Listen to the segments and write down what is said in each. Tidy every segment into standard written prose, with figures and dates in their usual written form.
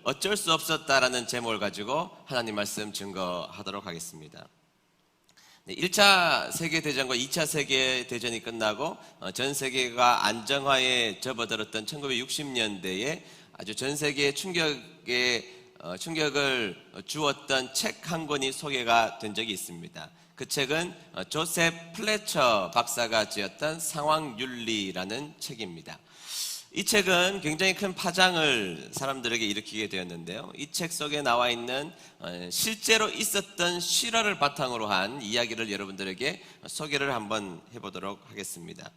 어쩔 수 없었다라는 제목을 가지고 하나님 말씀 증거하도록 하겠습니다. 1차 세계대전과 2차 세계대전이 끝나고 전 세계가 안정화에 접어들었던 1960년대에 아주 전 세계에 충격을 주었던 책 한 권이 소개가 된 적이 있습니다. 그 책은 조셉 플래처 박사가 지었던 상황윤리라는 책입니다. 이 책은 굉장히 큰 파장을 사람들에게 일으키게 되었는데요. 이 책 속에 나와 있는 실제로 있었던 실화를 바탕으로 한 이야기를 여러분들에게 소개를 한번 해보도록 하겠습니다.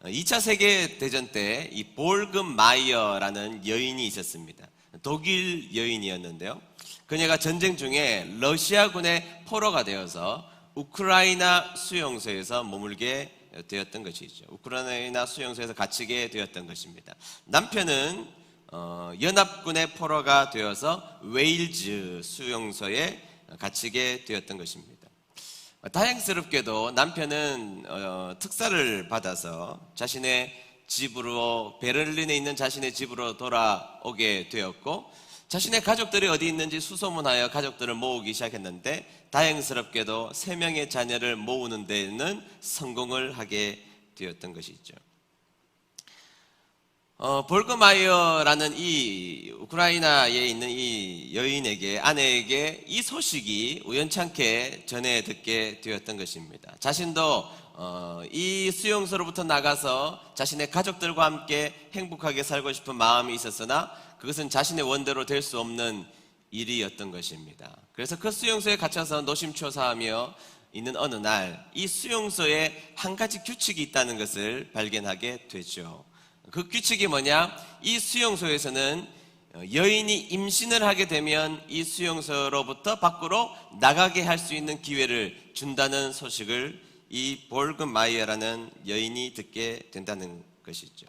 2차 세계대전 때 이 볼금 마이어라는 여인이 있었습니다. 독일 여인이었는데요. 그녀가 전쟁 중에 러시아군의 포로가 되어서 우크라이나 수용소에서 머물게 되었던 것이죠. 우크라이나 수용소에서 갇히게 되었던 것입니다. 남편은 연합군의 포로가 되어서 웨일즈 수용소에 갇히게 되었던 것입니다. 다행스럽게도 남편은 특사를 받아서 자신의 집으로, 베를린에 있는 자신의 집으로 돌아오게 되었고, 자신의 가족들이 어디 있는지 수소문하여 가족들을 모으기 시작했는데, 다행스럽게도 3명의 자녀를 모으는 데는 성공을 하게 되었던 것이죠. 볼그마이어라는 이 우크라이나에 있는 이 여인에게, 아내에게 이 소식이 우연찮게 전해 듣게 되었던 것입니다. 자신도 이 수용소로부터 나가서 자신의 가족들과 함께 행복하게 살고 싶은 마음이 있었으나 그것은 자신의 원대로 될 수 없는 일이었던 것입니다. 그래서 그 수용소에 갇혀서 노심초사하며 있는 어느 날 이 수용소에 한 가지 규칙이 있다는 것을 발견하게 되죠. 그 규칙이 뭐냐? 이 수용소에서는 여인이 임신을 하게 되면 이 수용소로부터 밖으로 나가게 할 수 있는 기회를 준다는 소식을 이 볼금마이어라는 여인이 듣게 된다는 것이죠.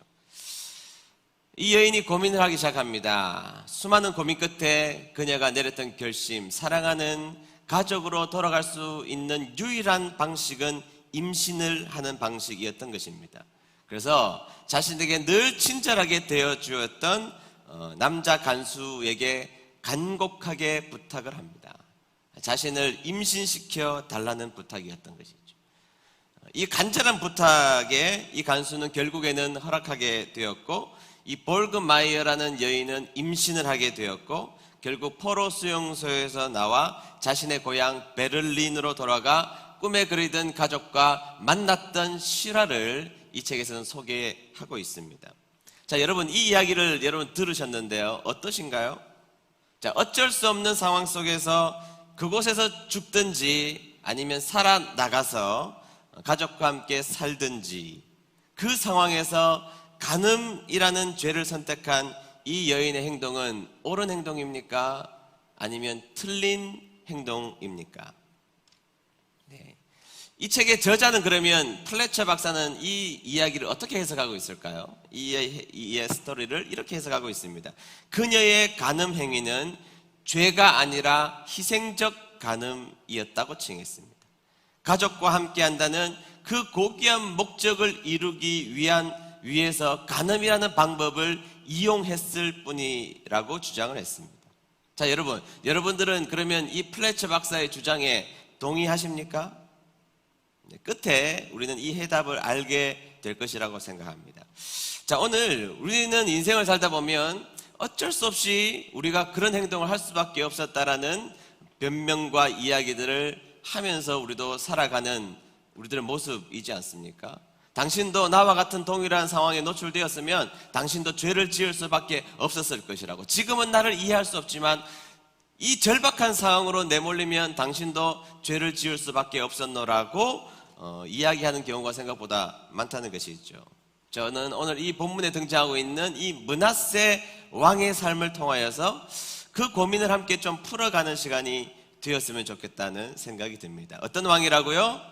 이 여인이 고민을 하기 시작합니다. 수많은 고민 끝에 그녀가 내렸던 결심, 사랑하는 가족으로 돌아갈 수 있는 유일한 방식은 임신을 하는 방식이었던 것입니다. 그래서 자신에게 늘 친절하게 되어주었던 남자 간수에게 간곡하게 부탁을 합니다. 자신을 임신시켜 달라는 부탁이었던 것이죠. 이 간절한 부탁에 이 간수는 결국에는 허락하게 되었고, 이 볼그마이어라는 여인은 임신을 하게 되었고, 결국 포로 수용소에서 나와 자신의 고향 베를린으로 돌아가 꿈에 그리던 가족과 만났던 실화를 이 책에서는 소개하고 있습니다. 자, 여러분, 이 이야기를 여러분 들으셨는데요. 어떠신가요? 자, 어쩔 수 없는 상황 속에서 그곳에서 죽든지 아니면 살아나가서 가족과 함께 살든지, 그 상황에서 간음이라는 죄를 선택한 이 여인의 행동은 옳은 행동입니까? 아니면 틀린 행동입니까? 네. 이 책의 저자는 그러면 플래처 박사는 이 이야기를 어떻게 해석하고 있을까요? 이 스토리를 이렇게 해석하고 있습니다. 그녀의 간음 행위는 죄가 아니라 희생적 간음이었다고 칭했습니다. 가족과 함께 한다는 그 고귀한 목적을 이루기 위해서 간음이라는 방법을 이용했을 뿐이라고 주장을 했습니다. 자, 여러분들은 그러면 이 플래처 박사의 주장에 동의하십니까? 네, 끝에 우리는 이 해답을 알게 될 것이라고 생각합니다. 자, 오늘 우리는 인생을 살다 보면 어쩔 수 없이 우리가 그런 행동을 할 수밖에 없었다라는 변명과 이야기들을 하면서 우리도 살아가는 우리들의 모습이지 않습니까? 당신도 나와 같은 동일한 상황에 노출되었으면 당신도 죄를 지을 수밖에 없었을 것이라고. 지금은 나를 이해할 수 없지만 이 절박한 상황으로 내몰리면 당신도 죄를 지을 수밖에 없었노라고 이야기하는 경우가 생각보다 많다는 것이죠. 저는 오늘 이 본문에 등장하고 있는 이 므낫세 왕의 삶을 통하여서 그 고민을 함께 좀 풀어가는 시간이 되었으면 좋겠다는 생각이 듭니다. 어떤 왕이라고요?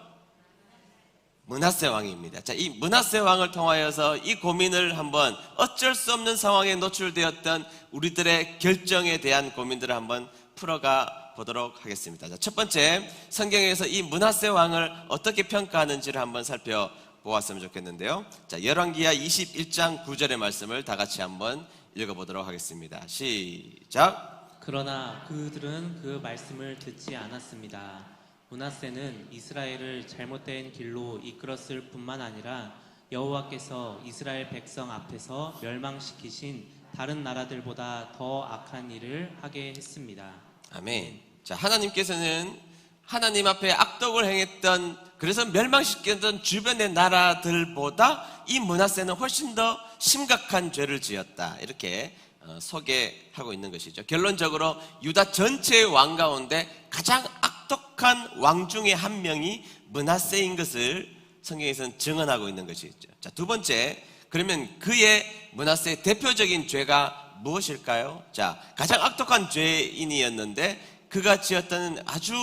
므낫세 왕입니다. 자, 이 므낫세 왕을 통하여서 이 고민을 한번, 어쩔 수 없는 상황에 노출되었던 우리들의 결정에 대한 고민들을 한번 풀어가 보도록 하겠습니다. 자, 첫 번째, 성경에서 이 므낫세 왕을 어떻게 평가하는지를 한번 살펴보았으면 좋겠는데요. 자, 열왕기하 21장 9절의 말씀을 다 같이 한번 읽어보도록 하겠습니다. 시작. 그러나 그들은 그 말씀을 듣지 않았습니다. 므낫세는 이스라엘을 잘못된 길로 이끌었을 뿐만 아니라 여호와께서 이스라엘 백성 앞에서 멸망시키신 다른 나라들보다 더 악한 일을 하게 했습니다. 아멘. 자, 하나님께서는 하나님 앞에 악독을 행했던, 그래서 멸망시켰던 주변의 나라들보다 이 므낫세는 훨씬 더 심각한 죄를 지었다, 이렇게 소개하고 있는 것이죠. 결론적으로 유다 전체의 왕 가운데 가장 악독한 왕 중에 한 명이 므낫세인 것을 성경에서는 증언하고 있는 것이죠. 자, 두 번째, 그러면 그의 므낫세의 대표적인 죄가 무엇일까요? 자, 가장 악독한 죄인이었는데 그가 지었던 아주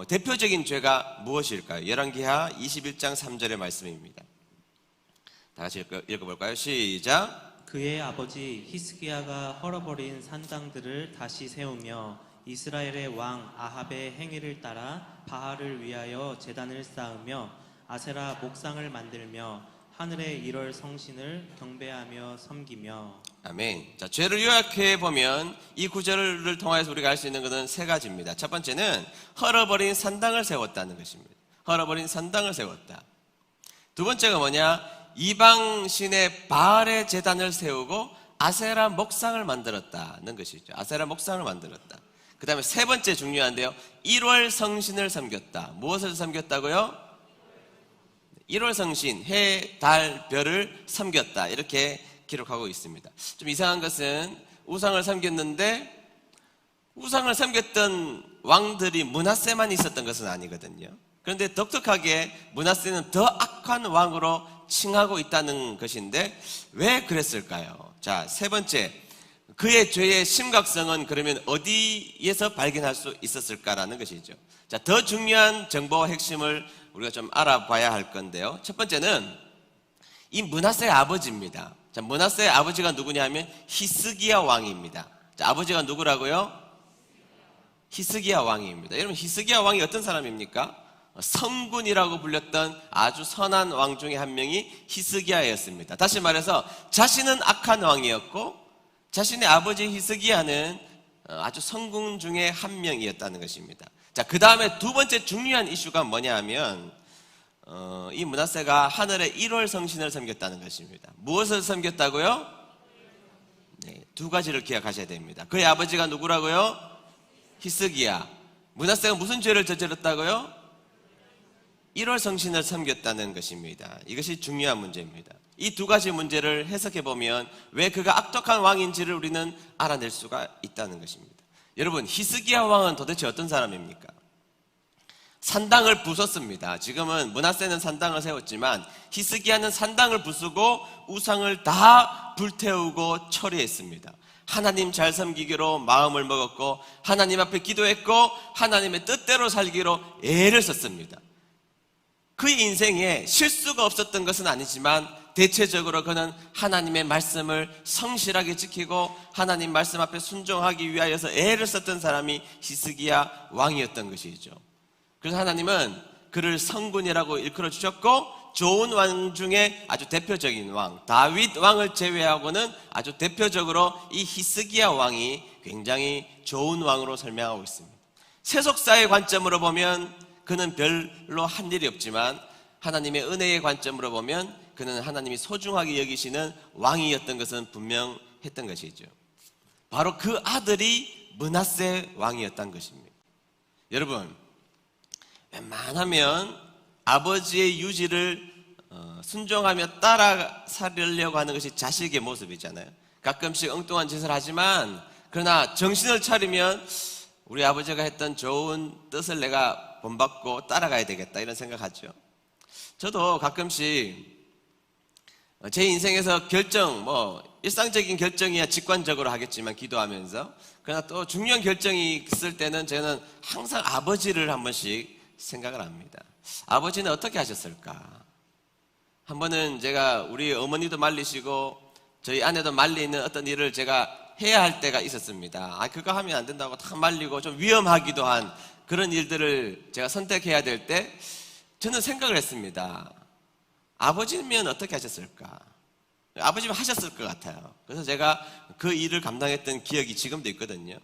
대표적인 죄가 무엇일까요? 열왕기하 21장 3절의 말씀입니다. 다 같이 읽어볼까요? 시작. 그의 아버지 히스기야가 헐어버린 산당들을 다시 세우며 이스라엘의 왕 아합의 행위를 따라 바알을 위하여 제단을 쌓으며 아세라 목상을 만들며 하늘의 1월 성신을 경배하며 섬기며. 아멘. 자, 죄를 요약해 보면 이 구절을 통해서 우리가 알 수 있는 것은 세 가지입니다. 첫 번째는 헐어버린 산당을 세웠다는 것입니다. 헐어버린 산당을 세웠다. 두 번째가 뭐냐? 이방 신의 바알의 제단을 세우고 아세라 목상을 만들었다는 것이죠. 아세라 목상을 만들었다. 그 다음에 세 번째 중요한데요, 1월 성신을 섬겼다. 무엇을 섬겼다고요? 1월 성신, 해, 달, 별을 섬겼다, 이렇게 기록하고 있습니다. 좀 이상한 것은 우상을 섬겼는데 우상을 섬겼던 왕들이 므낫세만 있었던 것은 아니거든요. 그런데 독특하게 므낫세는 더 악한 왕으로 칭하고 있다는 것인데 왜 그랬을까요? 자, 세 번째, 그의 죄의 심각성은 그러면 어디에서 발견할 수 있었을까라는 것이죠. 자, 더 중요한 정보와 핵심을 우리가 좀 알아봐야 할 건데요. 첫 번째는 이 므낫세의 아버지입니다. 자, 므낫세의 아버지가 누구냐 하면 히스기야 왕입니다. 자, 아버지가 누구라고요? 히스기야 왕입니다. 여러분, 히스기야 왕이 어떤 사람입니까? 성군이라고 불렸던 아주 선한 왕 중에 한 명이 히스기야였습니다. 다시 말해서 자신은 악한 왕이었고 자신의 아버지 히스기야는 아주 성군 중에 한 명이었다는 것입니다. 자, 그 다음에 두 번째 중요한 이슈가 뭐냐 하면 이 므낫세가 하늘의 1월 성신을 섬겼다는 것입니다. 무엇을 섬겼다고요? 네, 두 가지를 기억하셔야 됩니다. 그의 아버지가 누구라고요? 히스기야. 므낫세가 무슨 죄를 저질렀다고요? 1월 성신을 섬겼다는 것입니다. 이것이 중요한 문제입니다. 이 두 가지 문제를 해석해 보면 왜 그가 악독한 왕인지를 우리는 알아낼 수가 있다는 것입니다. 여러분, 히스기야 왕은 도대체 어떤 사람입니까? 산당을 부쉈습니다. 지금은 므낫세는 산당을 세웠지만 히스기야는 산당을 부수고 우상을 다 불태우고 처리했습니다. 하나님 잘 섬기기로 마음을 먹었고 하나님 앞에 기도했고 하나님의 뜻대로 살기로 애를 썼습니다. 그의 인생에 실수가 없었던 것은 아니지만 대체적으로 그는 하나님의 말씀을 성실하게 지키고 하나님 말씀 앞에 순종하기 위하여서 애를 썼던 사람이 히스기야 왕이었던 것이죠. 그래서 하나님은 그를 성군이라고 일컬어 주셨고 좋은 왕 중에 아주 대표적인 왕, 다윗 왕을 제외하고는 아주 대표적으로 이 히스기야 왕이 굉장히 좋은 왕으로 설명하고 있습니다. 세속사의 관점으로 보면 그는 별로 한 일이 없지만 하나님의 은혜의 관점으로 보면 그는 하나님이 소중하게 여기시는 왕이었던 것은 분명했던 것이죠. 바로 그 아들이 므낫세 왕이었던 것입니다. 여러분, 웬만하면 아버지의 유지를 순종하며 따라 살려고 하는 것이 자식의 모습이잖아요. 가끔씩 엉뚱한 짓을 하지만 그러나 정신을 차리면 우리 아버지가 했던 좋은 뜻을 내가 본받고 따라가야 되겠다, 이런 생각하죠. 저도 가끔씩 제 인생에서 결정, 일상적인 결정이야 직관적으로 하겠지만 기도하면서, 그러나 또 중요한 결정이 있을 때는 저는 항상 아버지를 한 번씩 생각을 합니다. 아버지는 어떻게 하셨을까? 한 번은 제가 우리 어머니도 말리시고 저희 아내도 말리는 어떤 일을 제가 해야 할 때가 있었습니다. 그거 하면 안 된다고 다 말리고 좀 위험하기도 한 그런 일들을 제가 선택해야 될 때 저는 생각을 했습니다. 아버지면 어떻게 하셨을까? 아버지는 하셨을 것 같아요. 그래서 제가 그 일을 감당했던 기억이 지금도 있거든요.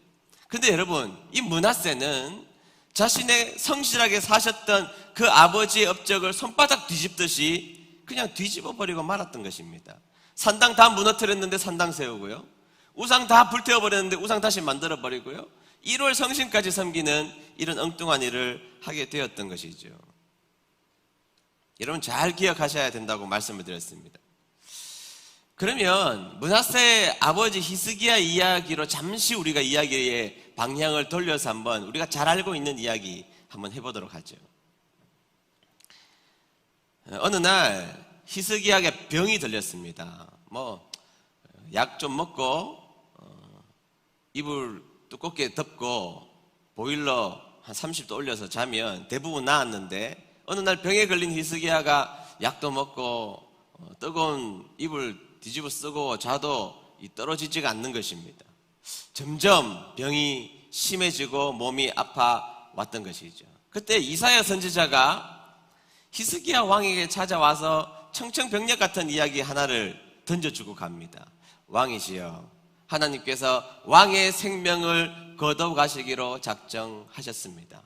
근데 여러분, 이 므낫세는 자신의 성실하게 사셨던 그 아버지의 업적을 손바닥 뒤집듯이 그냥 뒤집어 버리고 말았던 것입니다. 산당 다 무너뜨렸는데 산당 세우고요, 우상 다 불태워 버렸는데 우상 다시 만들어 버리고요, 1월 성신까지 섬기는 이런 엉뚱한 일을 하게 되었던 것이죠. 여러분 잘 기억하셔야 된다고 말씀을 드렸습니다. 그러면 므낫세의 아버지 히스기야 이야기로 잠시 우리가 이야기의 방향을 돌려서 한번 우리가 잘 알고 있는 이야기 한번 해보도록 하죠. 어느 날 히스기야에게 병이 들렸습니다. 약 좀 먹고 이불 두껍게 덮고 보일러 한 30도 올려서 자면 대부분 나았는데, 어느 날 병에 걸린 히스기야가 약도 먹고 뜨거운 이불 뒤집어 쓰고 자도 떨어지지가 않는 것입니다. 점점 병이 심해지고 몸이 아파 왔던 것이죠. 그때 이사야 선지자가 히스기야 왕에게 찾아와서 청청병력 같은 이야기 하나를 던져주고 갑니다. 왕이시여, 하나님께서 왕의 생명을 거둬가시기로 작정하셨습니다.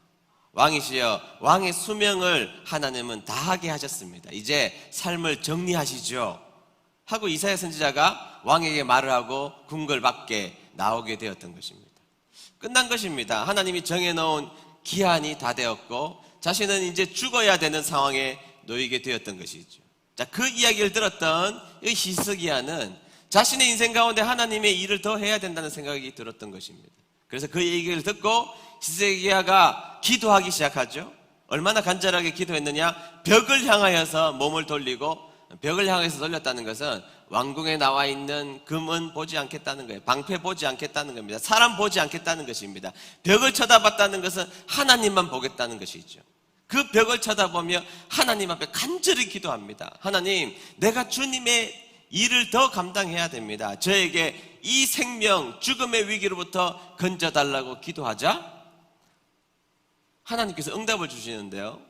왕이시여, 왕의 수명을 하나님은 다하게 하셨습니다. 이제 삶을 정리하시죠 하고 이사야 선지자가 왕에게 말을 하고 궁궐 밖에 나오게 되었던 것입니다. 끝난 것입니다. 하나님이 정해놓은 기한이 다 되었고 자신은 이제 죽어야 되는 상황에 놓이게 되었던 것이죠. 자, 그 이야기를 들었던 이 히스기야는 자신의 인생 가운데 하나님의 일을 더 해야 된다는 생각이 들었던 것입니다. 그래서 그 얘기를 듣고 히스기야가 기도하기 시작하죠. 얼마나 간절하게 기도했느냐? 벽을 향하여서 몸을 돌리고, 벽을 향해서 돌렸다는 것은 왕궁에 나와 있는 금은 보지 않겠다는 거예요. 방패 보지 않겠다는 겁니다. 사람 보지 않겠다는 것입니다. 벽을 쳐다봤다는 것은 하나님만 보겠다는 것이죠. 그 벽을 쳐다보며 하나님 앞에 간절히 기도합니다. 하나님, 내가 주님의 일을 더 감당해야 됩니다. 저에게 이 생명, 죽음의 위기로부터 건져달라고 기도하자 하나님께서 응답을 주시는데요,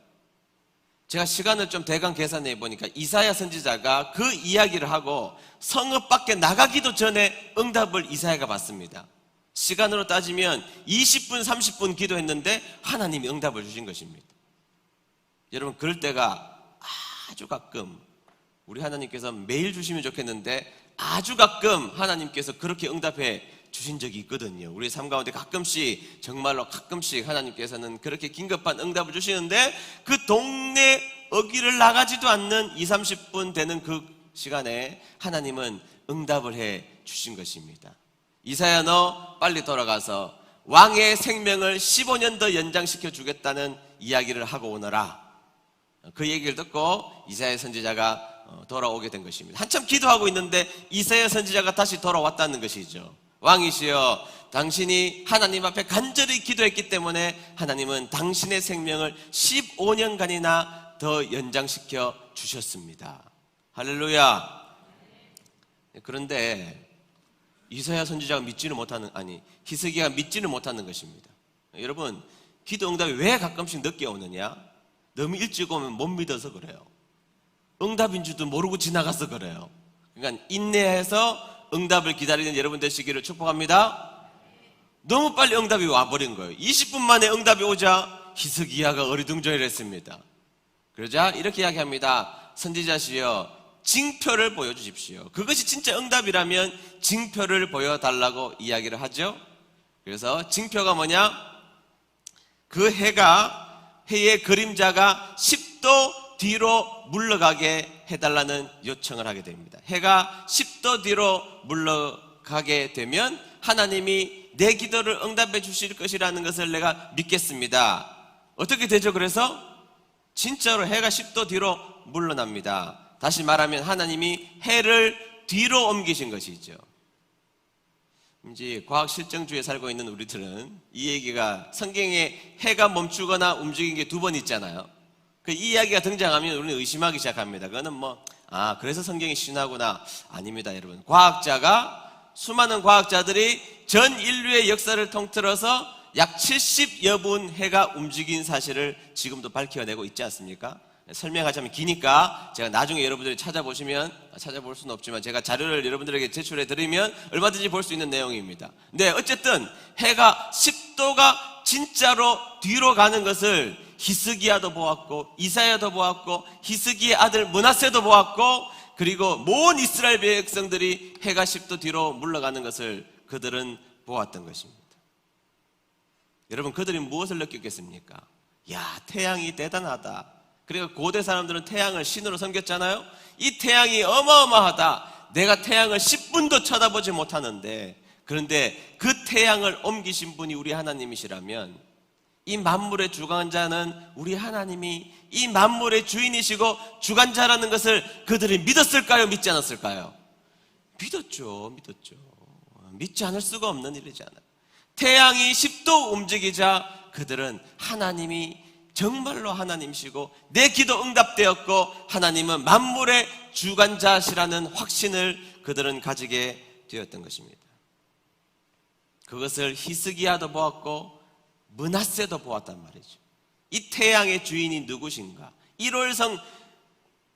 제가 시간을 좀 대강 계산해 보니까 이사야 선지자가 그 이야기를 하고 성읍 밖에 나가기도 전에 응답을 이사야가 받습니다. 시간으로 따지면 20분, 30분 기도했는데 하나님이 응답을 주신 것입니다. 여러분, 그럴 때가 아주 가끔, 우리 하나님께서 매일 주시면 좋겠는데 아주 가끔 하나님께서 그렇게 응답해 주신 적이 있거든요. 우리 삶 가운데 가끔씩, 정말로 가끔씩 하나님께서는 그렇게 긴급한 응답을 주시는데 그 동네 어귀를 나가지도 않는 20, 30분 되는 그 시간에 하나님은 응답을 해 주신 것입니다. 이사야, 너 빨리 돌아가서 왕의 생명을 15년 더 연장시켜 주겠다는 이야기를 하고 오너라. 그 얘기를 듣고 이사야 선지자가 돌아오게 된 것입니다. 한참 기도하고 있는데 이사야 선지자가 다시 돌아왔다는 것이죠. 왕이시여, 당신이 하나님 앞에 간절히 기도했기 때문에 하나님은 당신의 생명을 15년간이나 더 연장시켜 주셨습니다. 할렐루야. 그런데 이사야 선지자가 히스기야가 믿지는 못하는 것입니다. 여러분, 기도 응답이 왜 가끔씩 늦게 오느냐? 너무 일찍 오면 못 믿어서 그래요. 응답인 줄도 모르고 지나가서 그래요. 그러니까 인내해서 응답을 기다리는 여러분 되시기를 축복합니다. 너무 빨리 응답이 와버린 거예요. 20분 만에 응답이 오자 히스기야가 어리둥절했습니다. 그러자 이렇게 이야기합니다. 선지자시여, 징표를 보여주십시오. 그것이 진짜 응답이라면 징표를 보여달라고 이야기를 하죠. 그래서 징표가 뭐냐? 그 해의 그림자가 10도 뒤로 물러가게 해달라는 요청을 하게 됩니다. 해가 10도 뒤로 물러가게 되면 하나님이 내 기도를 응답해 주실 것이라는 것을 내가 믿겠습니다. 어떻게 되죠? 그래서 진짜로 해가 10도 뒤로 물러납니다. 다시 말하면 하나님이 해를 뒤로 옮기신 것이죠. 이제 과학 실증주의에 살고 있는 우리들은 이 얘기가, 성경에 해가 멈추거나 움직인 게 2번 있잖아요. 이 이야기가 등장하면 우리는 의심하기 시작합니다. 그거는 그래서 성경이 신화구나. 아닙니다, 여러분. 수많은 과학자들이 전 인류의 역사를 통틀어서 약 70여 분 해가 움직인 사실을 지금도 밝혀내고 있지 않습니까? 설명하자면 기니까 제가 나중에 여러분들이 찾아볼 수는 없지만 제가 자료를 여러분들에게 제출해 드리면 얼마든지 볼 수 있는 내용입니다. 근데 어쨌든 해가 10도가 진짜로 뒤로 가는 것을 히스기야도 보았고 이사야도 보았고 히스기의 아들 므낫세도 보았고 그리고 모든 이스라엘 백성들이 해가 10도 뒤로 물러가는 것을 그들은 보았던 것입니다. 여러분 그들이 무엇을 느꼈겠습니까? 야, 태양이 대단하다. 그리고 고대 사람들은 태양을 신으로 섬겼잖아요. 이 태양이 어마어마하다. 내가 태양을 10분도 쳐다보지 못하는데, 그런데 그 태양을 옮기신 분이 우리 하나님이시라면 이 만물의 주관자는 우리 하나님이 이 만물의 주인이시고 주관자라는 것을 그들이 믿었을까요? 믿지 않았을까요? 믿었죠. 믿지 않을 수가 없는 일이잖아요. 태양이 10도 움직이자 그들은 하나님이 정말로 하나님이시고 내 기도 응답되었고 하나님은 만물의 주관자시라는 확신을 그들은 가지게 되었던 것입니다. 그것을 히스기야도 보았고 므낫세도 보았단 말이죠. 이 태양의 주인이 누구신가? 1월성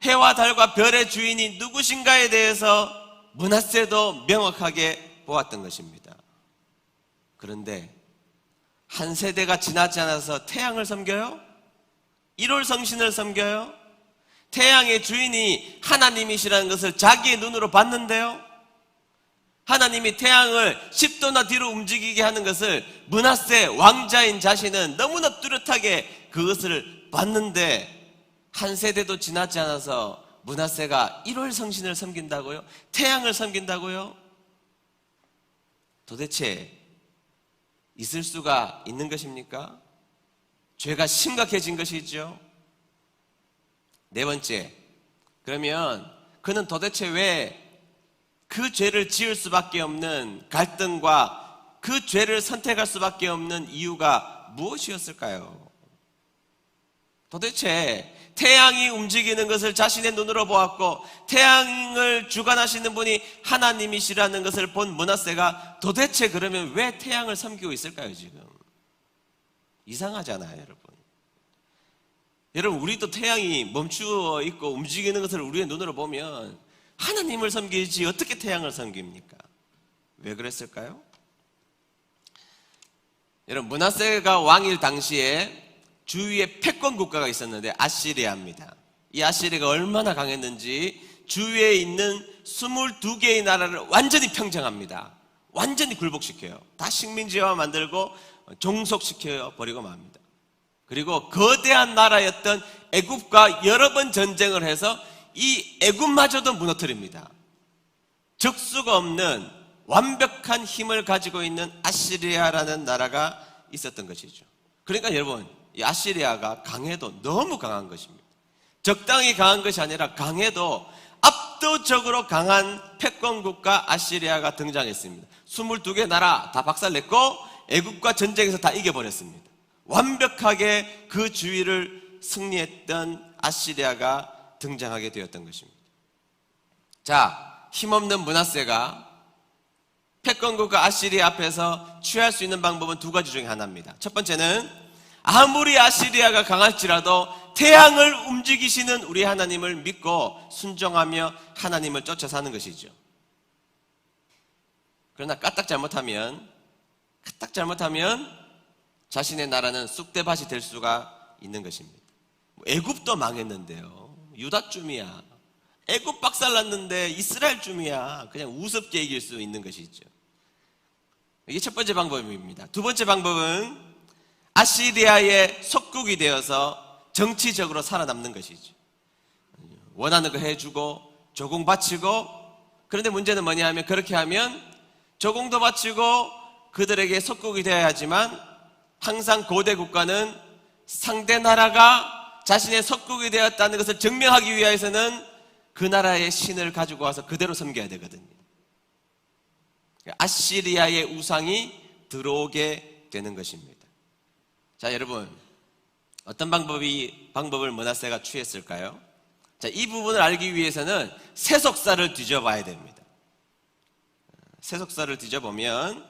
해와 달과 별의 주인이 누구신가에 대해서 므낫세도 명확하게 보았던 것입니다. 그런데 한 세대가 지나지 않아서 태양을 섬겨요? 1월 성신을 섬겨요? 태양의 주인이 하나님이시라는 것을 자기의 눈으로 봤는데요? 하나님이 태양을 10도나 뒤로 움직이게 하는 것을 므낫세 왕자인 자신은 너무나 뚜렷하게 그것을 봤는데 한 세대도 지나지 않아서 므낫세가 1월 성신을 섬긴다고요? 태양을 섬긴다고요? 도대체 있을 수가 있는 것입니까? 죄가 심각해진 것이죠. 네 번째, 그러면 그는 도대체 왜 그 죄를 지을 수밖에 없는 갈등과 그 죄를 선택할 수밖에 없는 이유가 무엇이었을까요? 도대체 태양이 움직이는 것을 자신의 눈으로 보았고 태양을 주관하시는 분이 하나님이시라는 것을 본 므낫세가 도대체 그러면 왜 태양을 섬기고 있을까요? 지금 이상하잖아요. 여러분 우리도 태양이 멈추어 있고 움직이는 것을 우리의 눈으로 보면 하나님을 섬기지 어떻게 태양을 섬깁니까? 왜 그랬을까요? 여러분 므낫세가 왕일 당시에 주위에 패권 국가가 있었는데 아시리아입니다. 이 아시리아가 얼마나 강했는지 주위에 있는 22개의 나라를 완전히 평정합니다. 완전히 굴복시켜요. 다 식민지화 만들고 종속시켜 버리고 맙니다. 그리고 거대한 나라였던 애굽과 여러 번 전쟁을 해서 이 애굽마저도 무너뜨립니다. 적수가 없는 완벽한 힘을 가지고 있는 아시리아라는 나라가 있었던 것이죠. 그러니까 여러분 이 아시리아가 강해도 너무 강한 것입니다. 적당히 강한 것이 아니라 강해도 압도적으로 강한 패권국가 아시리아가 등장했습니다. 22개 나라 다 박살냈고 애굽과 전쟁에서 다 이겨버렸습니다. 완벽하게 그 주위를 승리했던 아시리아가 등장하게 되었던 것입니다. 자, 힘없는 므낫세가 패권국가 아시리아 앞에서 취할 수 있는 방법은 두 가지 중에 하나입니다. 첫 번째는 아무리 아시리아가 강할지라도 태양을 움직이시는 우리 하나님을 믿고 순종하며 하나님을 쫓아 사는 것이죠. 그러나 까딱 잘못하면 자신의 나라는 쑥대밭이 될 수가 있는 것입니다. 애굽도 망했는데요. 유다쯤이야. 애굽 박살났는데 이스라엘쯤이야. 그냥 우습게 이길 수 있는 것이죠. 이게 첫 번째 방법입니다. 두 번째 방법은 아시리아의 속국이 되어서 정치적으로 살아남는 것이죠. 원하는 거 해주고 조공 바치고, 그런데 문제는 뭐냐 하면 그렇게 하면 조공도 바치고 그들에게 속국이 되어야 하지만 항상 고대 국가는 상대 나라가 자신의 속국이 되었다는 것을 증명하기 위해서는 그 나라의 신을 가지고 와서 그대로 섬겨야 되거든요. 아시리아의 우상이 들어오게 되는 것입니다. 자, 여러분 어떤 방법을 므낫세가 취했을까요? 자, 이 부분을 알기 위해서는 세속사를 뒤져봐야 됩니다. 세속사를 뒤져보면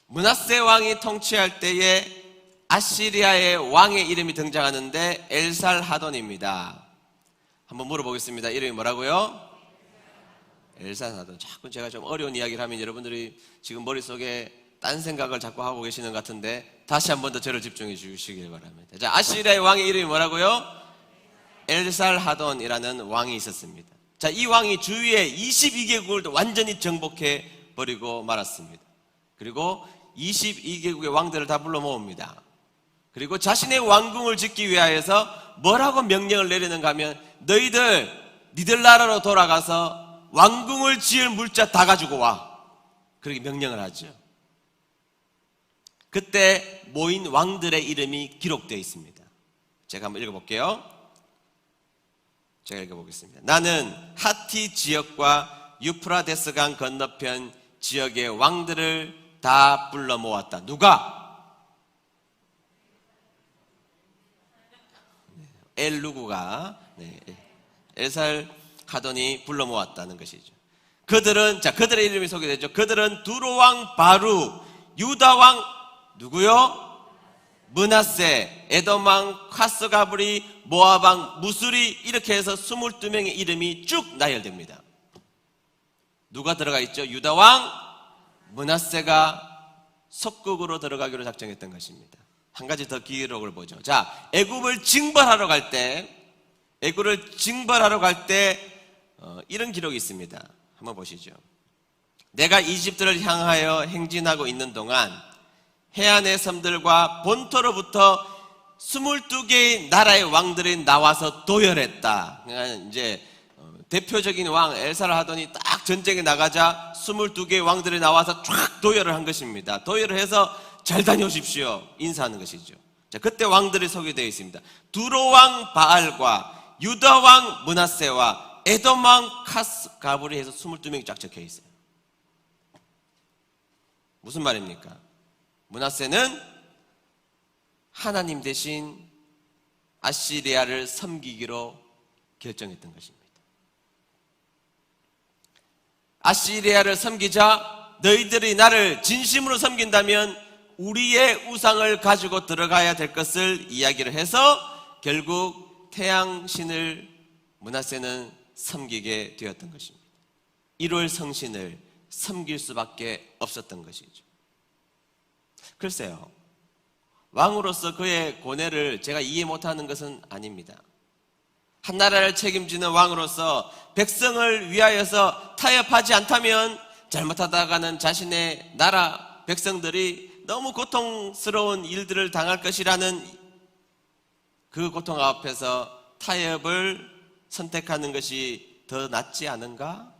므낫세 왕이 통치할 때에 아시리아의 왕의 이름이 등장하는데 엘살하돈입니다. 한번 물어보겠습니다. 이름이 뭐라고요? 엘살하돈. 자꾸 제가 좀 어려운 이야기를 하면 여러분들이 지금 머릿속에 딴 생각을 자꾸 하고 계시는 것 같은데 다시 한 번 더 저를 집중해 주시길 바랍니다. 자, 아시리아의 왕의 이름이 뭐라고요? 엘살하돈이라는 왕이 있었습니다. 자, 이 왕이 주위에 22개국을 완전히 정복해 버리고 말았습니다. 그리고 22개국의 왕들을 다 불러 모읍니다. 그리고 자신의 왕궁을 짓기 위하여서 뭐라고 명령을 내리는가 하면 니들 나라로 돌아가서 왕궁을 지을 물자 다 가지고 와. 그렇게 명령을 하죠. 그때 모인 왕들의 이름이 기록되어 있습니다. 제가 한번 읽어볼게요. 제가 읽어보겠습니다. 나는 하티 지역과 유프라데스강 건너편 지역의 왕들을 다 불러 모았다. 누가? 엘루구가 엘살하돈이 불러 모았다는 것이죠. 그들의 이름이 소개되죠. 그들은 두로왕 바루, 유다왕 누구요? 므낫세, 에돔왕 카스가브리, 모압왕 무술이, 이렇게 해서 22명의 이름이 쭉 나열됩니다. 누가 들어가 있죠? 유다왕 므낫세가 속국으로 들어가기로 작정했던 것입니다. 한 가지 더 기록을 보죠. 자, 애굽을 징벌하러 갈 때 이런 기록이 있습니다. 한번 보시죠. 내가 이집트를 향하여 행진하고 있는 동안 해안의 섬들과 본토로부터 22개의 나라의 왕들이 나와서 도열했다. 그러니까 이제 대표적인 왕 엘살하돈이 딱 전쟁에 나가자 22개의 왕들이 나와서 쫙 도열을 한 것입니다. 도열을 해서 잘 다녀오십시오 인사하는 것이죠. 자, 그때 왕들이 소개되어 있습니다. 두로왕 바알과 유다왕 므낫세와 에돔왕 카스가브리 해서 22명이 쫙 적혀 있어요. 무슨 말입니까? 므낫세는 하나님 대신 아시리아를 섬기기로 결정했던 것입니다. 아시리아를 섬기자 너희들이 나를 진심으로 섬긴다면 우리의 우상을 가지고 들어가야 될 것을 이야기를 해서 결국 태양신을 므낫세는 섬기게 되었던 것입니다. 1월 성신을 섬길 수밖에 없었던 것이죠. 글쎄요, 왕으로서 그의 고뇌를 제가 이해 못하는 것은 아닙니다. 한 나라를 책임지는 왕으로서 백성을 위하여서 타협하지 않다면 잘못하다가는 자신의 나라 백성들이 너무 고통스러운 일들을 당할 것이라는 그 고통 앞에서 타협을 선택하는 것이 더 낫지 않은가?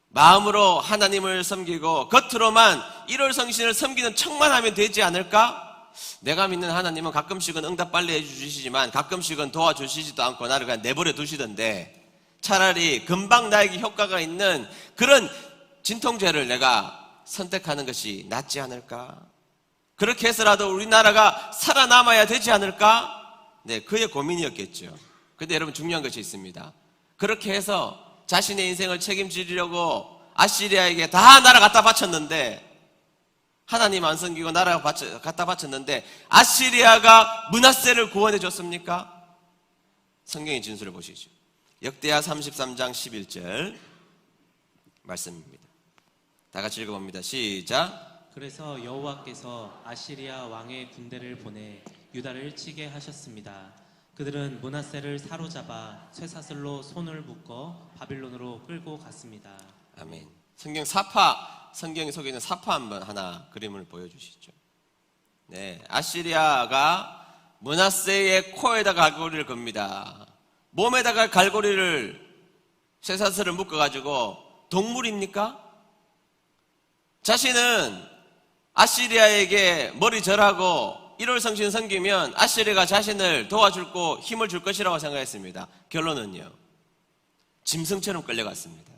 마음으로 하나님을 섬기고 겉으로만 1월 성신을 섬기는 척만 하면 되지 않을까? 내가 믿는 하나님은 가끔씩은 응답 빨리 해주시지만 가끔씩은 도와주시지도 않고 나를 그냥 내버려 두시던데 차라리 금방 나에게 효과가 있는 그런 진통제를 내가 선택하는 것이 낫지 않을까? 그렇게 해서라도 우리나라가 살아남아야 되지 않을까? 네, 그의 고민이었겠죠. 근데 여러분 중요한 것이 있습니다. 그렇게 해서 자신의 인생을 책임지려고 아시리아에게 다 나라 갖다 바쳤는데 하나님 안 섬기고 나라 갖다 바쳤는데 아시리아가 므낫세를 구원해 줬습니까? 성경의 진술을 보시죠. 역대하 33장 11절 말씀입니다. 다 같이 읽어봅니다. 시작. 그래서 여호와께서 아시리아 왕의 군대를 보내 유다를 치게 하셨습니다. 그들은 므낫세를 사로잡아 쇠사슬로 손을 묶어 바빌론으로 끌고 갔습니다. 아멘. 성경에 속에 있는 사파 한번 하나 그림을 보여주시죠. 네, 아시리아가 므낫세의 코에다가 갈고리를 겁니다. 몸에다가 갈고리를 쇠사슬을 묶어가지고 동물입니까? 자신은 아시리아에게 머리 절하고 1월 성신 섬기면 아시리아가 자신을 도와주고 힘을 줄 것이라고 생각했습니다. 결론은요, 짐승처럼 끌려갔습니다.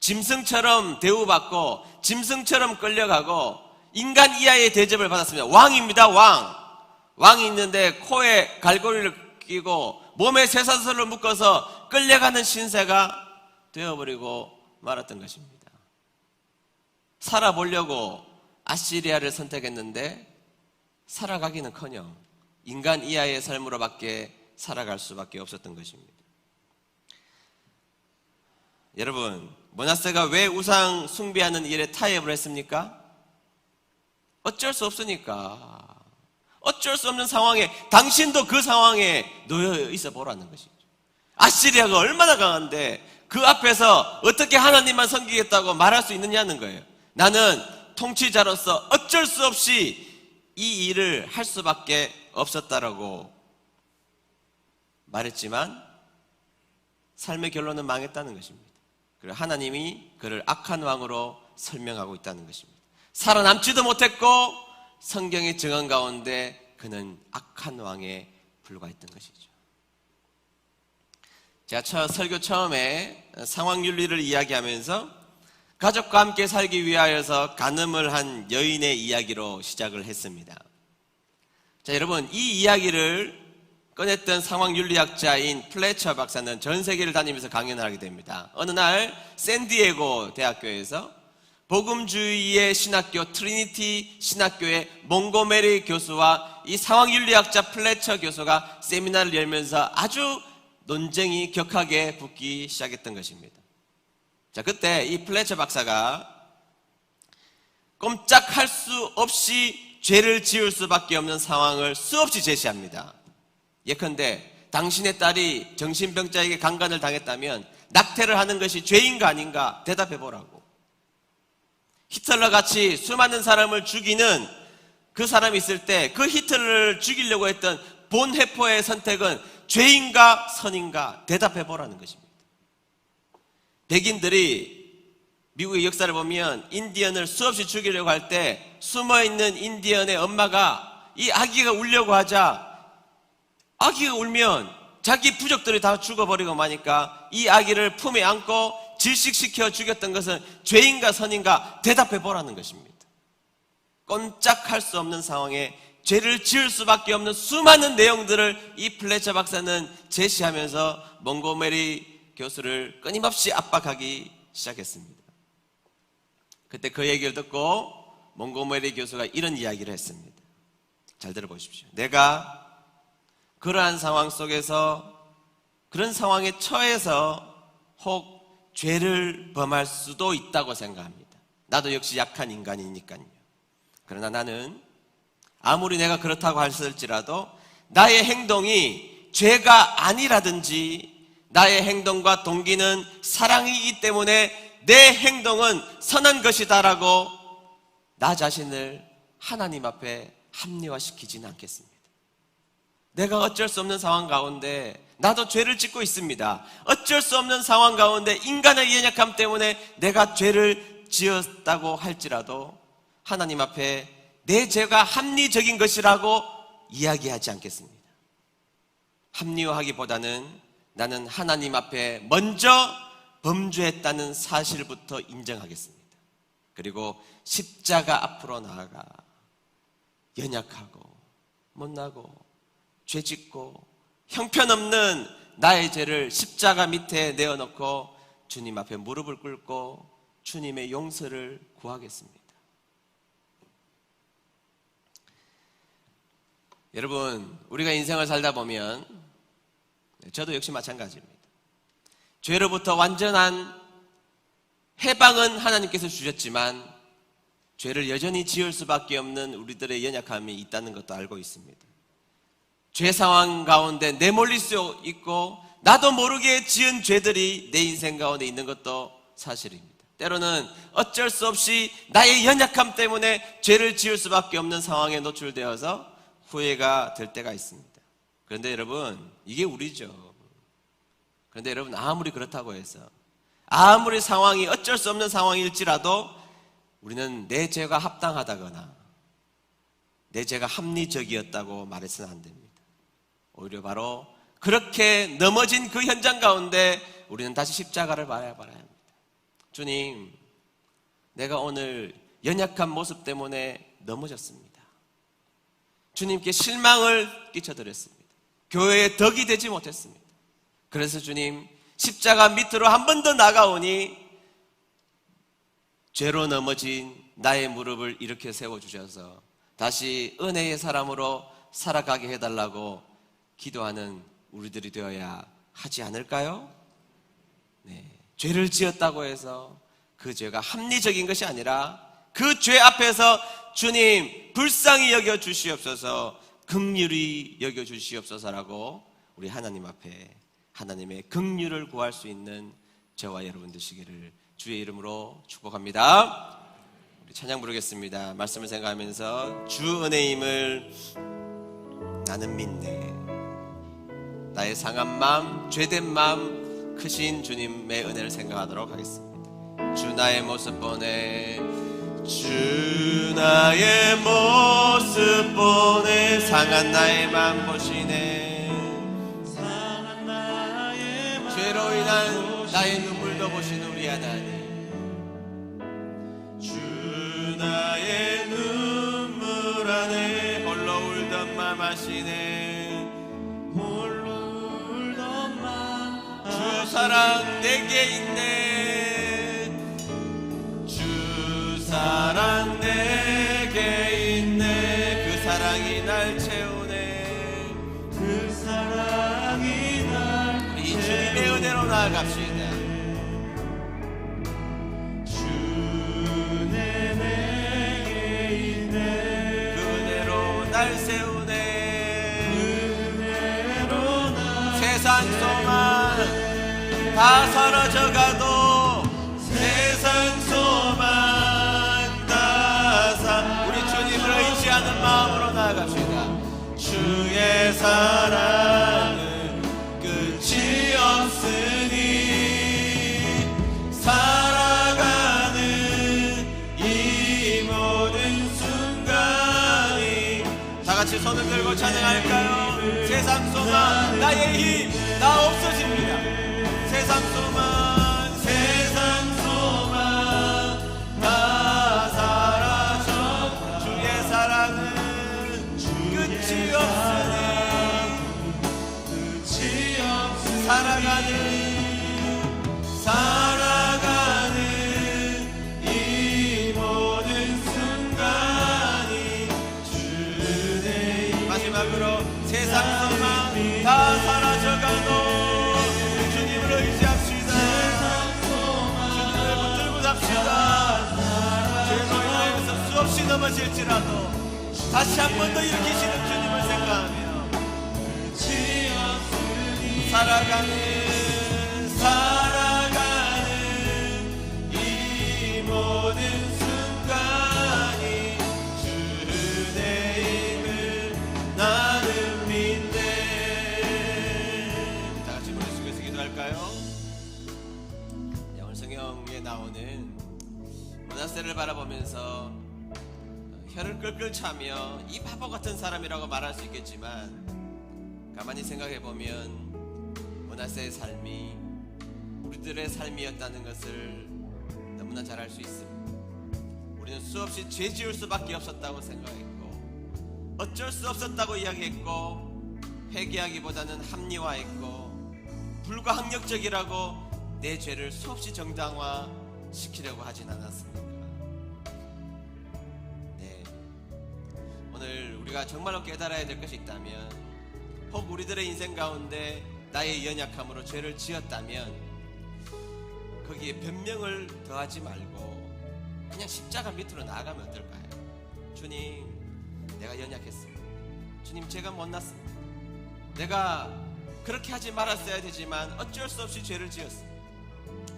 짐승처럼 대우받고 짐승처럼 끌려가고 인간 이하의 대접을 받았습니다. 왕입니다. 왕이 있는데 코에 갈고리를 끼고 몸에 쇠사슬로 묶어서 끌려가는 신세가 되어버리고 말았던 것입니다. 살아보려고 아시리아를 선택했는데 살아가기는커녕 인간 이하의 삶으로밖에 살아갈 수밖에 없었던 것입니다. 여러분, 므낫세가 왜 우상 숭배하는 일에 타협을 했습니까? 어쩔 수 없으니까. 어쩔 수 없는 상황에, 당신도 그 상황에 놓여 있어 보라는 것이죠. 아시리아가 얼마나 강한데 그 앞에서 어떻게 하나님만 섬기겠다고 말할 수 있느냐는 거예요. 나는 통치자로서 어쩔 수 없이 이 일을 할 수밖에 없었다라고 말했지만 삶의 결론은 망했다는 것입니다. 그리고 하나님이 그를 악한 왕으로 설명하고 있다는 것입니다. 살아남지도 못했고 성경의 증언 가운데 그는 악한 왕에 불과했던 것이죠. 제가 설교 처음에 상황윤리를 이야기하면서 가족과 함께 살기 위하여서 간음을 한 여인의 이야기로 시작을 했습니다. 자, 여러분, 이 이야기를 꺼냈던 상황윤리학자인 플래처 박사는 전 세계를 다니면서 강연을 하게 됩니다. 어느 날 샌디에고 대학교에서 복음주의의 신학교 트리니티 신학교의 몽고메리 교수와 이 상황윤리학자 플래처 교수가 세미나를 열면서 아주 논쟁이 격하게 붙기 시작했던 것입니다. 자, 그때 이 플래처 박사가 꼼짝할 수 없이 죄를 지을 수밖에 없는 상황을 수없이 제시합니다. 예컨대 당신의 딸이 정신병자에게 강간을 당했다면 낙태를 하는 것이 죄인가 아닌가 대답해 보라고. 히틀러 같이 수많은 사람을 죽이는 그 사람이 있을 때 그 히틀러를 죽이려고 했던 본헤퍼의 선택은 죄인가 선인가 대답해 보라는 것입니다. 백인들이 미국의 역사를 보면 인디언을 수없이 죽이려고 할 때 숨어있는 인디언의 엄마가 이 아기가 울려고 하자 아기가 울면 자기 부족들이 다 죽어버리고 마니까 이 아기를 품에 안고 질식시켜 죽였던 것은 죄인가 선인가 대답해 보라는 것입니다. 꼼짝할 수 없는 상황에 죄를 지을 수밖에 없는 수많은 내용들을 이 플래처 박사는 제시하면서 몽고메리 교수를 끊임없이 압박하기 시작했습니다. 그때 그 얘기를 듣고 몽고메리 교수가 이런 이야기를 했습니다. 잘 들어보십시오. 내가 그러한 상황 속에서 그런 상황에 처해서 혹 죄를 범할 수도 있다고 생각합니다. 나도 역시 약한 인간이니까요. 그러나 나는 아무리 내가 그렇다고 했을지라도 나의 행동이 죄가 아니라든지 나의 행동과 동기는 사랑이기 때문에 내 행동은 선한 것이다라고 나 자신을 하나님 앞에 합리화시키지는 않겠습니다. 내가 어쩔 수 없는 상황 가운데 나도 죄를 짓고 있습니다. 어쩔 수 없는 상황 가운데 인간의 연약함 때문에 내가 죄를 지었다고 할지라도 하나님 앞에 내 죄가 합리적인 것이라고 이야기하지 않겠습니다. 합리화하기보다는 나는 하나님 앞에 먼저 범죄했다는 사실부터 인정하겠습니다. 그리고 십자가 앞으로 나아가 연약하고 못나고 죄짓고 형편없는 나의 죄를 십자가 밑에 내어놓고 주님 앞에 무릎을 꿇고 주님의 용서를 구하겠습니다. 여러분, 우리가 인생을 살다 보면 저도 역시 마찬가지입니다. 죄로부터 완전한 해방은 하나님께서 주셨지만 죄를 여전히 지을 수밖에 없는 우리들의 연약함이 있다는 것도 알고 있습니다. 죄 상황 가운데 내몰릴 수 있고 나도 모르게 지은 죄들이 내 인생 가운데 있는 것도 사실입니다. 때로는 어쩔 수 없이 나의 연약함 때문에 죄를 지을 수밖에 없는 상황에 노출되어서 후회가 될 때가 있습니다. 그런데 여러분, 이게 우리죠. 그런데 여러분, 아무리 그렇다고 해서 아무리 상황이 어쩔 수 없는 상황일지라도 우리는 내 죄가 합당하다거나 내 죄가 합리적이었다고 말해서는 안 됩니다. 오히려 바로 그렇게 넘어진 그 현장 가운데 우리는 다시 십자가를 바라야 합니다. 주님, 내가 오늘 연약한 모습 때문에 넘어졌습니다. 주님께 실망을 끼쳐드렸습니다. 교회에 덕이 되지 못했습니다. 그래서 주님, 십자가 밑으로 한 번 더 나가오니 죄로 넘어진 나의 무릎을 일으켜 세워주셔서 다시 은혜의 사람으로 살아가게 해달라고 기도하는 우리들이 되어야 하지 않을까요? 네. 죄를 지었다고 해서 그 죄가 합리적인 것이 아니라 그 죄 앞에서 주님 불쌍히 여겨 주시옵소서, 긍휼히 여겨 주시옵소서라고 우리 하나님 앞에 하나님의 긍휼을 구할 수 있는 저와 여러분 되시기를 주의 이름으로 축복합니다. 우리 찬양 부르겠습니다. 말씀을 생각하면서 주 은혜임을 나는 믿네. 나의 상한 마음, 죄된 마음 크신 주님의 은혜를 생각하도록 하겠습니다. 주 나의 모습 보네, 주 나의 모습 보네, 상한 나의 마음 보시네, 상한 나의 마음 죄로 인한 나의 눈물도 보시는 우리 하나님, 주 나의 눈물 안에 홀로 울던 맘 아시네, 홀로 울던 맘 주 사랑 내게 있네, 주 사랑 내게 있네, 그 사랑이 날 채우네, 그 사랑이 날 우리 주님의 은혜로 나아갑시다. 주내 내게 있네, 그 은혜로 날 세우네, 은혜로 날 세상 소망 다 사라져가도 세상 소망 다 우리 주님을 의지하는 마음으로 나아갑시다. 주의 사랑은 끝이 없으니 살아가는 이 모든 순간이 다 같이 손을 들고 찬양할까요? 세상 소망 나의 힘 다 없어집니다. 세상 소망 세상 소망 다 사라져 주의 사랑은 끝이 없으니 살아가는 이 모든 순간이 주의 힘. 마지막으로 세상 소망 다 사라져가도 주님을 의지합시다. 주님을 붙들고 잡시다. 죄로 인하여서 수없이 넘어질지라도 다시 한 번 더 일으키시는 주님을 생각하며 살아가는 이 모든 순간이 주의 힘을 나는 믿네. 다 같이 머리 숙여서 기도할까요? 오늘 성경에 나오는 므낫세를 바라보면서 혀를 끌끌 차며 이 바보 같은 사람이라고 말할 수 있겠지만 가만히 생각해보면 므낫세의 삶이 우리들의 삶이었다는 것을 너무나 잘 알 수 있습니다. 우리는 수없이 죄 지을 수밖에 없었다고 생각했고 어쩔 수 없었다고 이야기했고 회개하기보다는 합리화했고 불가항력적이라고 내 죄를 수없이 정당화시키려고 하진 않았습니까? 네, 오늘 우리가 정말로 깨달아야 될 것이 있다면 혹 우리들의 인생 가운데 나의 연약함으로 죄를 지었다면 거기에 변명을 더하지 말고 그냥 십자가 밑으로 나아가면 어떨까요? 주님, 내가 연약했습니다. 주님, 제가 못났습니다. 내가 그렇게 하지 말았어야 되지만 어쩔 수 없이 죄를 지었습니다.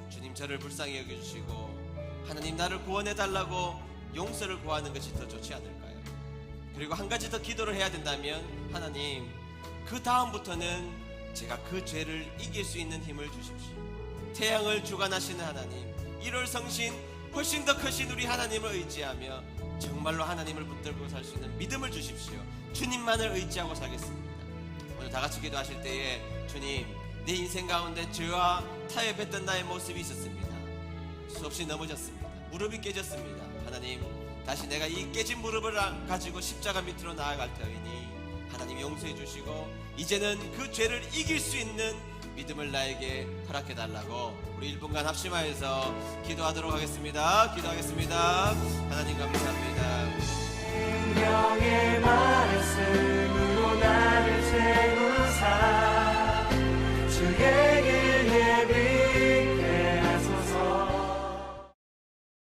주님, 저를 불쌍히 여겨주시고 하나님 나를 구원해달라고 용서를 구하는 것이 더 좋지 않을까요? 그리고 한 가지 더 기도를 해야 된다면 하나님, 그 다음부터는 제가 그 죄를 이길 수 있는 힘을 주십시오. 태양을 주관하시는 하나님, 1월 성신 훨씬 더 크신 우리 하나님을 의지하며 정말로 하나님을 붙들고 살 수 있는 믿음을 주십시오. 주님만을 의지하고 살겠습니다. 오늘 다 같이 기도하실 때에 주님, 내 인생 가운데 죄와 타협했던 나의 모습이 있었습니다. 수없이 넘어졌습니다. 무릎이 깨졌습니다. 하나님, 다시 내가 이 깨진 무릎을 가지고 십자가 밑으로 나아갈 터이니 하나님 용서해 주시고 이제는 그 죄를 이길 수 있는 믿음을 나에게 허락해 달라고 우리 1분간 합심하여서 기도하도록 하겠습니다. 기도하겠습니다. 하나님 감사합니다. 생명의 말